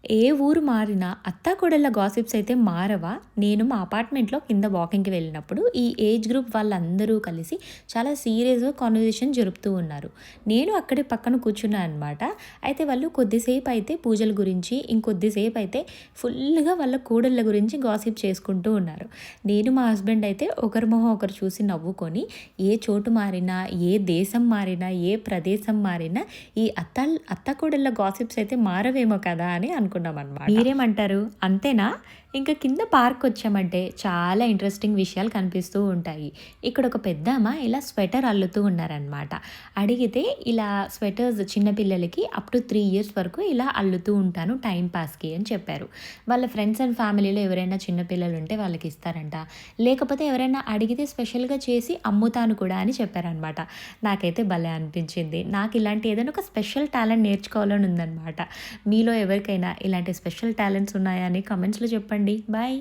ఏ ఊరు మారినా అత్తాకోడళ్ళ గాసిప్స్ అయితే మారవా? నేను మా అపార్ట్మెంట్‌లో కింద వాకింగ్‌కి వెళ్ళినప్పుడు ఈ ఏజ్ గ్రూప్ వాళ్ళందరూ కలిసి చాలా సీరియస్‌గా కన్వర్జేషన్ జరుపుతూ ఉన్నారు. నేను అక్కడే పక్కన కూర్చున్నా అనమాట. అయితే వాళ్ళు కొద్దిసేపు అయితే పూజల గురించి, ఇంకొద్దిసేపు అయితే ఫుల్‌గా వాళ్ళ కోడళ్ళ గురించి గాసిప్ చేసుకుంటూ ఉన్నారు. నేను మా హస్బెండ్ అయితే ఒకరి మొహం ఒకరు చూసి నవ్వుకొని, ఏ చోటు మారినా, ఏ దేశం మారినా, ఏ ప్రదేశం మారినా ఈ అత్తాకోడళ్ళ గాసిప్స్ అయితే మారవేమో కదా అని అనుకున్నామనమాట. మీరేమంటారు? అంతేనా? ఇంకా కింద పార్కొచ్చామంటే చాలా ఇంట్రెస్టింగ్ విషయాలు కనిపిస్తూ ఉంటాయి. ఇక్కడ ఒక పెద్దామ ఇలా స్వెటర్ అల్లుతూ ఉన్నారనమాట. అడిగితే ఇలా స్వెటర్స్ చిన్న పిల్లలకి అప్ టు 3 ఇయర్స్ వరకు ఇలా అల్లుతూ ఉంటాను టైం పాస్‌కి అని చెప్పారు. వాళ్ళ ఫ్రెండ్స్ అండ్ ఫ్యామిలీలో ఎవరైనా చిన్న పిల్లలుంటే వాళ్ళకి ఇస్తారంట. లేకపోతే ఎవరైనా అడిగితే స్పెషల్‌గా చేసి అమ్ముతాను కూడా అని చెప్పారనమాట. నాకైతే భలే అనిపించింది. నాకు ఇలాంటి ఏదైనా ఒక స్పెషల్ టాలెంట్ నేర్చుకోవాలని ఉందనమాట. మీలో ఎవరికైనా ఇలాంటి స్పెషల్ టాలెంట్స్ ఉన్నాయా అని కామెంట్స్‌లో చెప్పండి. బాయ్.